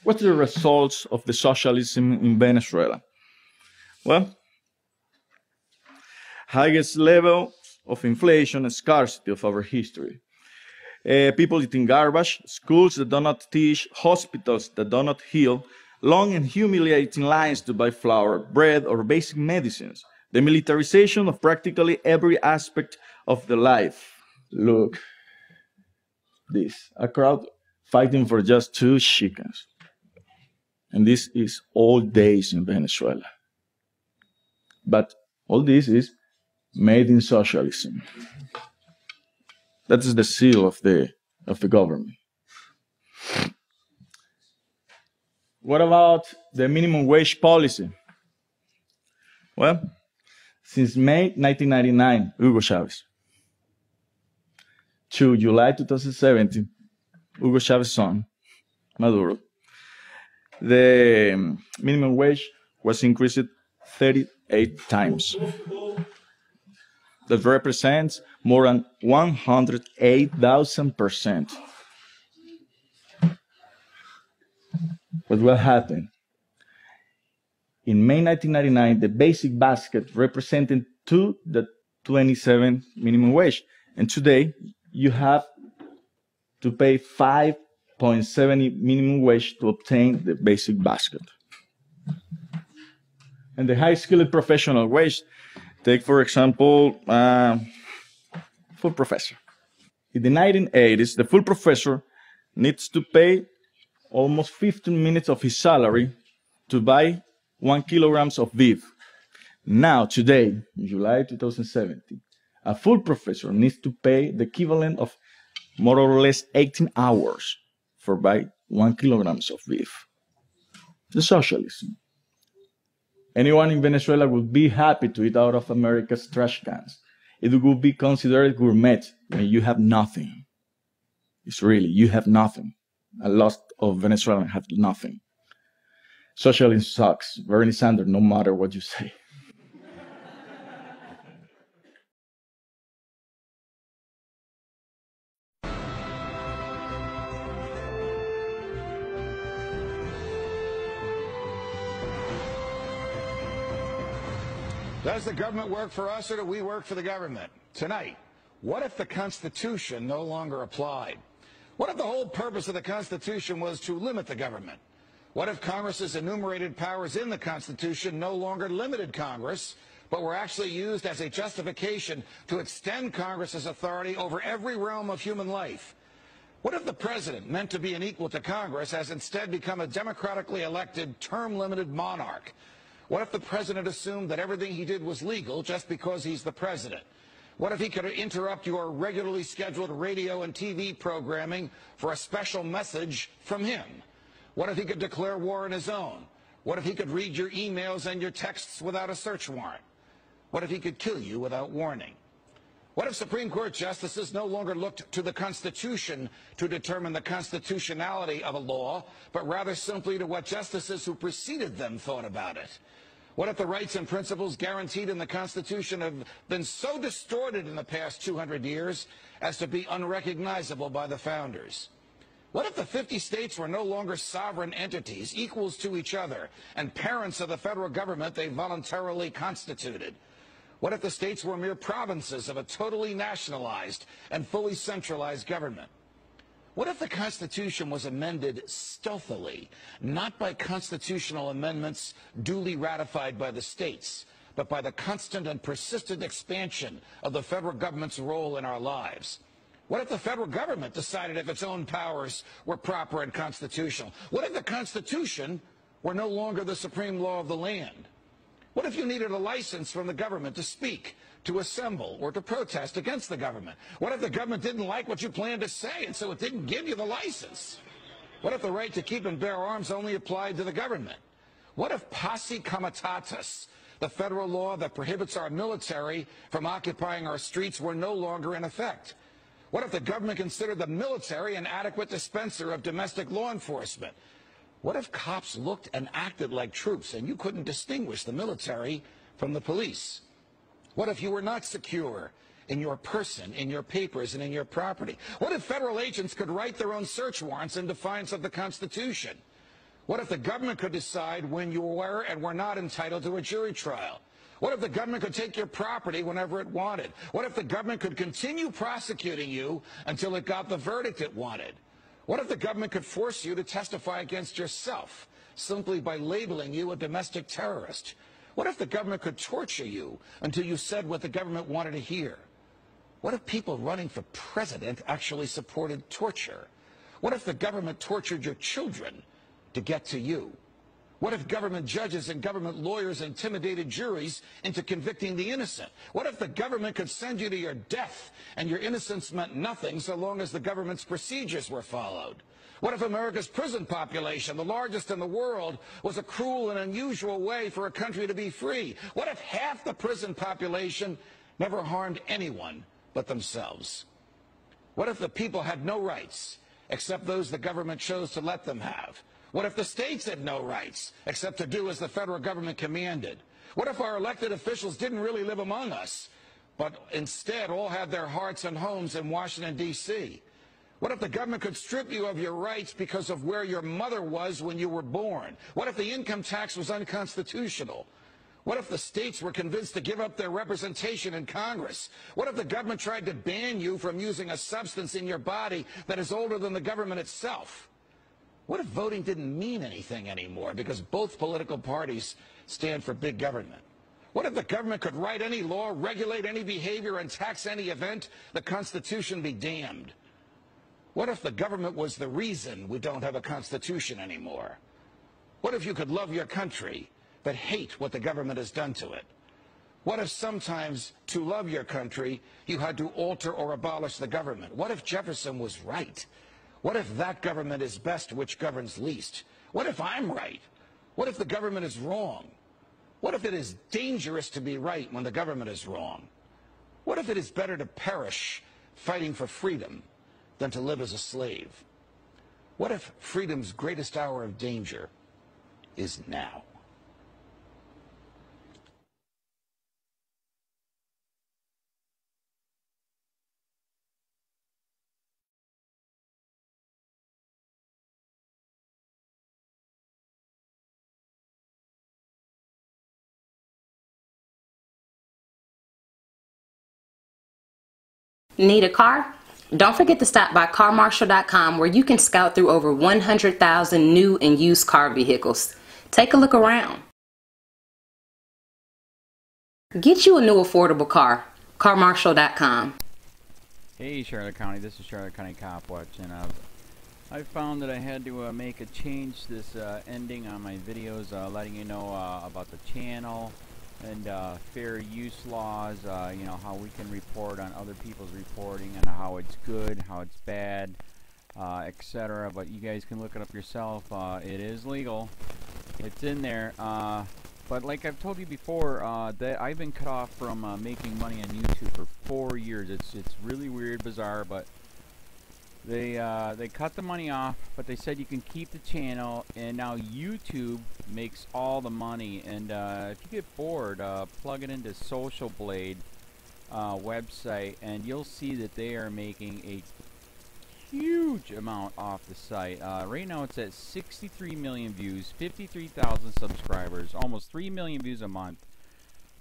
What are the results of the socialism in Venezuela? Well, highest level of inflation and scarcity of our history. People eating garbage, schools that do not teach, hospitals that do not heal, long and humiliating lines to buy flour, bread, or basic medicines. The militarization of practically every aspect of the life. Look, this, a crowd fighting for just 2 chickens. And this is all days in Venezuela. But all this is made in socialism. That is the seal of the government. What about the minimum wage policy? Well, since May 1999, Hugo Chavez, to July 2017, Hugo Chavez's son, Maduro, the minimum wage was increased 38 times. That represents more than 108,000%. But what happened? In May 1999, the basic basket represented $2.27 minimum wage. And today, you have to pay $5.70 minimum wage to obtain the basic basket. And the high-skilled professional wage, take, for example, full professor. In the 1980s, the full professor needs to pay almost 15 minutes of his salary to buy 1 kilogram of beef. Now, today, in July 2017, a full professor needs to pay the equivalent of more or less 18 hours for buy 1 kilogram of beef. The socialism. Anyone in Venezuela would be happy to eat out of America's trash cans. It would be considered gourmet when you have nothing. It's really, you have nothing. A lot of Venezuelans have nothing. Socialism sucks. Bernie Sanders, no matter what you say. Does the government work for us or do we work for the government? Tonight, what if the Constitution no longer applied? What if the whole purpose of the Constitution was to limit the government? What if Congress's enumerated powers in the Constitution no longer limited Congress, but were actually used as a justification to extend Congress's authority over every realm of human life? What if the president, meant to be an equal to Congress, has instead become a democratically elected, term-limited monarch? What if the president assumed that everything he did was legal just because he's the president? What if he could interrupt your regularly scheduled radio and TV programming for a special message from him? What if he could declare war on his own? What if he could read your emails and your texts without a search warrant? What if he could kill you without warning? What if Supreme Court justices no longer looked to the Constitution to determine the constitutionality of a law, but rather simply to what justices who preceded them thought about it? What if the rights and principles guaranteed in the Constitution have been so distorted in the past 200 years as to be unrecognizable by the founders? What if the 50 states were no longer sovereign entities, equals to each other, and parents of the federal government they voluntarily constituted? What if the states were mere provinces of a totally nationalized and fully centralized government? What if the Constitution was amended stealthily, not by constitutional amendments duly ratified by the states, but by the constant and persistent expansion of the federal government's role in our lives? What if the federal government decided if its own powers were proper and constitutional? What if the Constitution were no longer the supreme law of the land? What if you needed a license from the government to speak, to assemble, or to protest against the government? What if the government didn't like what you planned to say, and so it didn't give you the license? What if the right to keep and bear arms only applied to the government? What if posse comitatus, the federal law that prohibits our military from occupying our streets, were no longer in effect? What if the government considered the military an adequate dispenser of domestic law enforcement? What if cops looked and acted like troops and you couldn't distinguish the military from the police? What if you were not secure in your person, in your papers, and in your property? What if federal agents could write their own search warrants in defiance of the Constitution? What if the government could decide when you were and were not entitled to a jury trial? What if the government could take your property whenever it wanted? What if the government could continue prosecuting you until it got the verdict it wanted? What if the government could force you to testify against yourself simply by labeling you a domestic terrorist? What if the government could torture you until you said what the government wanted to hear? What if people running for president actually supported torture? What if the government tortured your children to get to you? What if government judges and government lawyers intimidated juries into convicting the innocent? What if the government could send you to your death and your innocence meant nothing so long as the government's procedures were followed? What if America's prison population, the largest in the world, was a cruel and unusual way for a country to be free? What if half the prison population never harmed anyone but themselves? What if the people had no rights except those the government chose to let them have? What if the states had no rights except to do as the federal government commanded? What if our elected officials didn't really live among us, but instead all had their hearts and homes in Washington, D.C.? What if the government could strip you of your rights because of where your mother was when you were born? What if the income tax was unconstitutional? What if the states were convinced to give up their representation in Congress? What if the government tried to ban you from using a substance in your body that is older than the government itself? What if voting didn't mean anything anymore because both political parties stand for big government? What if the government could write any law, regulate any behavior, and tax any event? The Constitution be damned. What if the government was the reason we don't have a Constitution anymore? What if you could love your country but hate what the government has done to it? What if sometimes to love your country you had to alter or abolish the government? What if Jefferson was right? What if that government is best which governs least? What if I'm right? What if the government is wrong? What if it is dangerous to be right when the government is wrong? What if it is better to perish fighting for freedom than to live as a slave? What if freedom's greatest hour of danger is now? Need a car? Don't forget to stop by carmarshal.com where you can scout through over 100,000 new and used car vehicles. Take a look around. Get you a new affordable car. carmarshal.com. Hey Charlotte County, this is Charlotte County COPWATCH, and I found that I had to make a change this ending on my videos, letting you know about the channel and fair use laws, you know, how we can report on other people's reporting and how it's good, how it's bad, etc. But you guys can look it up yourself. It is legal. It's in there. But like I've told you before, that I've been cut off from making money on YouTube for 4 years. It's really weird, bizarre, but they cut the money off, but they said you can keep the channel, and now YouTube makes all the money. And if you get bored, plug it into Social Blade website, and you'll see that they are making a huge amount off the site. Right now it's at 63 million views, 53,000 subscribers, almost 3 million views a month.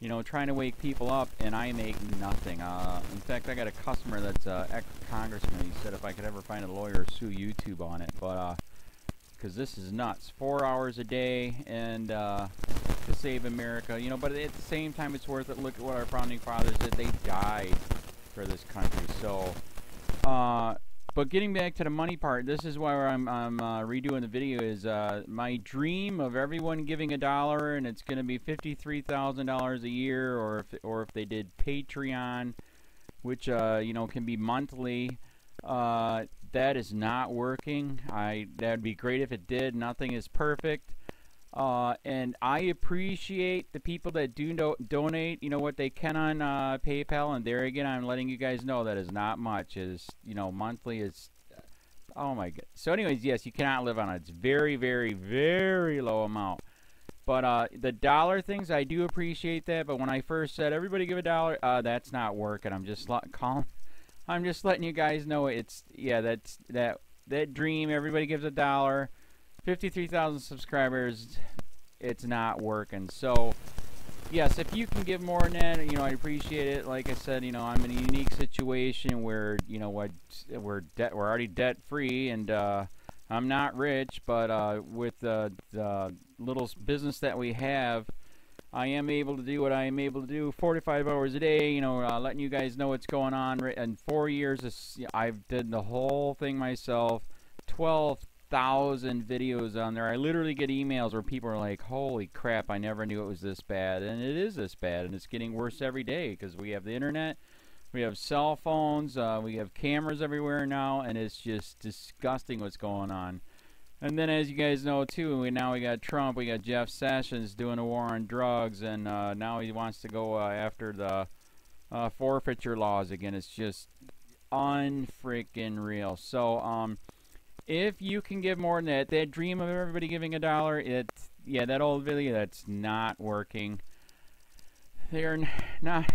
You know, trying to wake people up, and I make nothing. In fact, I got a customer that's ex-congressman. He said if I could ever find a lawyer, sue YouTube on it. But because this is nuts. 4 hours a day, and to save America. You know, but at the same time, it's worth it. Look at what our founding fathers did. They died for this country. So, but getting back to the money part, this is why I'm redoing the video. Is my dream of everyone giving $1, and it's going to be $53,000 a year, or if they did Patreon, which you know, can be monthly. That is not working. That'd be great if it did. Nothing is perfect. And I appreciate the people that do donate, you know, what they can on PayPal. And there again, I'm letting you guys know that is not much. Is, you know, monthly is, oh my god. So anyways, yes, you cannot live on it. It's very, very, very low amount. But the dollar things, I do appreciate that. But when I first said everybody give $1, that's not working. I'm just letting you guys know it's, yeah, that dream. Everybody gives $1. 53,000 subscribers, it's not working. So yes, if you can give more than that, you know, I appreciate it. Like I said, you know, I'm in a unique situation where, you know, we're already debt free, and I'm not rich, but with the little business that we have, I am able to do what I am able to do 45 hours a day, you know, letting you guys know what's going on. In 4 years, I've did the whole thing myself, 12,000 videos on there. I literally get emails where people are like, holy crap, I never knew it was this bad. And it is this bad, and it's getting worse every day because we have the internet, we have cell phones, we have cameras everywhere now, and it's just disgusting what's going on. And then, as you guys know too, now we got Trump, we got Jeff Sessions doing a war on drugs, and now he wants to go after the forfeiture laws again. It's just unfreaking real. So if you can give more than that dream of everybody giving $1, yeah, that old video, that's not working. They're not.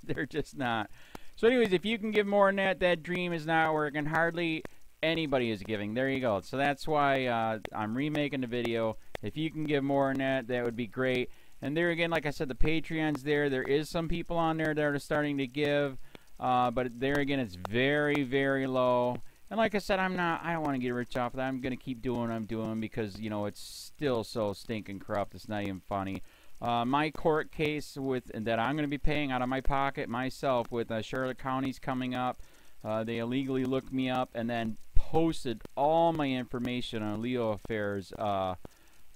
They're just not. So anyways, if you can give more than that dream is not working. Hardly anybody is giving. There you go. So that's why I'm remaking the video. If you can give more than that would be great. And there again, like I said, the Patreon's there. There is some people on there that are starting to give, but there again, it's very, very low. And like I said, I don't want to get rich off of that. I'm going to keep doing what I'm doing because, you know, it's still so stinking corrupt. It's not even funny. My court case that I'm going to be paying out of my pocket myself with Charlotte County's coming up. They illegally looked me up and then posted all my information on LEOAFFAIRS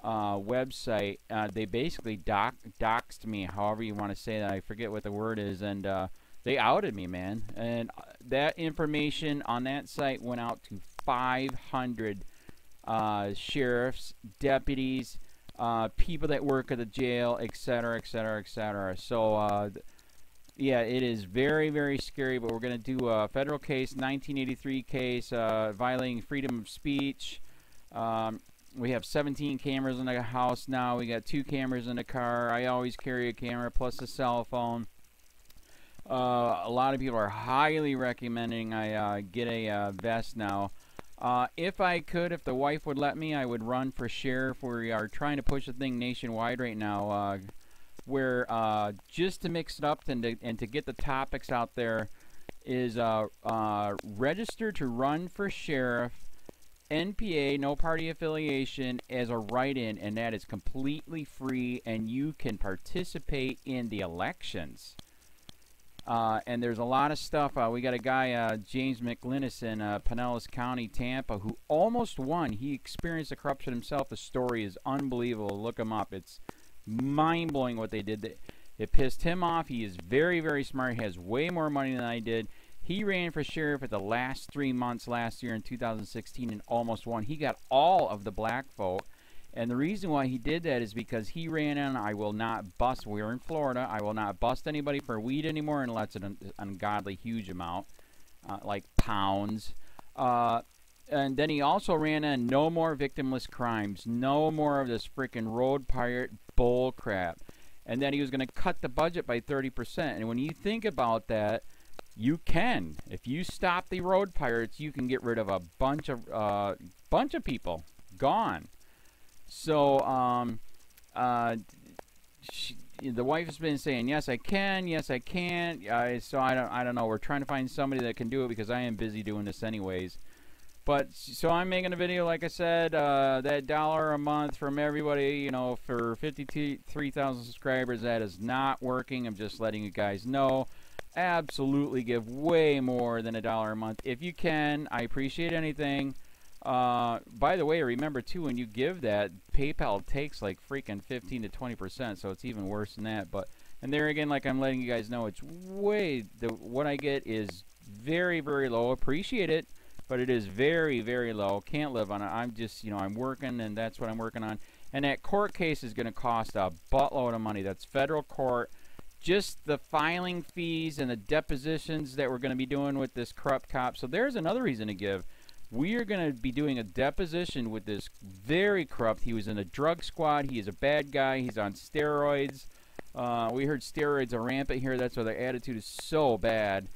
website. They basically doxed me, however you want to say that. I forget what the word is, and they outed me, man. And that information on that site went out to 500 sheriffs, deputies, people that work at the jail, etc., etc., etc. So yeah, it is very, very scary, but we're going to do a federal case, 1983 case, violating freedom of speech. We have 17 cameras in the house now. We got 2 cameras in the car. I always carry a camera plus a cell phone. A lot of people are highly recommending I get a vest now. If I could, if the wife would let me, I would run for sheriff. We are trying to push the thing nationwide right now. Where just to mix it up and to get the topics out there is register to run for sheriff, NPA, no party affiliation, as a write-in, and that is completely free, and you can participate in the elections. And there's a lot of stuff. We got a guy, James McLinnis in Pinellas County, Tampa, who almost won. He experienced the corruption himself. The story is unbelievable. Look him up. It's mind-blowing what they did. It pissed him off. He is very, very smart. He has way more money than I did. He ran for sheriff at the last 3 months last year in 2016 and almost won. He got all of the black vote. And the reason why he did that is because he ran on, I will not bust, we're in Florida, I will not bust anybody for weed anymore unless it's an ungodly huge amount, like pounds. And then he also ran on no more victimless crimes, no more of this freaking road pirate bull crap. And then he was going to cut the budget by 30%. And when you think about that, you can. If you stop the road pirates, you can get rid of a bunch of people. Gone. So, the wife has been saying, yes, I can, yes, I can't. So I don't know. We're trying to find somebody that can do it because I am busy doing this anyways. But, so I'm making a video, like I said, that $1 a month from everybody, you know, for 53,000 subscribers, that is not working. I'm just letting you guys know. Absolutely give way more than $1 a month. If you can, I appreciate anything. By the way, remember too, when you give that, PayPal takes like freaking 15 to 20%, so it's even worse than that. But, and there again, like I'm letting you guys know, it's way, what I get is very, very low. Appreciate it, but it is very, very low. Can't live on it. I'm just, you know, I'm working, and that's what I'm working on. And that court case is going to cost a buttload of money. That's federal court. Just the filing fees and the depositions that we're going to be doing with this corrupt cop. So there's another reason to give. We are going to be doing a deposition with this very corrupt. He was in a drug squad. He is a bad guy. He's on steroids. We heard steroids are rampant here. That's why their attitude is so bad.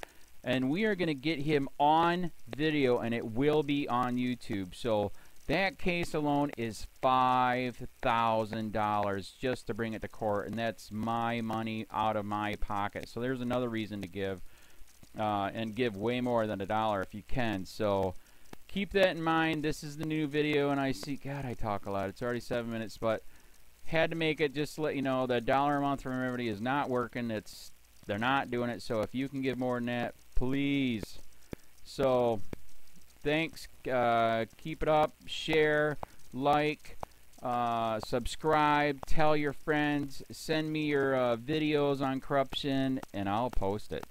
And we are going to get him on video, and it will be on YouTube. So That case alone is $5,000 just to bring it to court, and that's my money out of my pocket. So there's another reason to give, and give way more than $1 if you can. So keep that in mind. This is the new video, and I see, God, I talk a lot. It's already 7 minutes, but had to make it just to let you know the $1 a month from everybody is not working. They're not doing it. So if you can give more than that, please. So thanks. Keep it up. Share, like, subscribe, tell your friends, send me your videos on corruption, and I'll post it.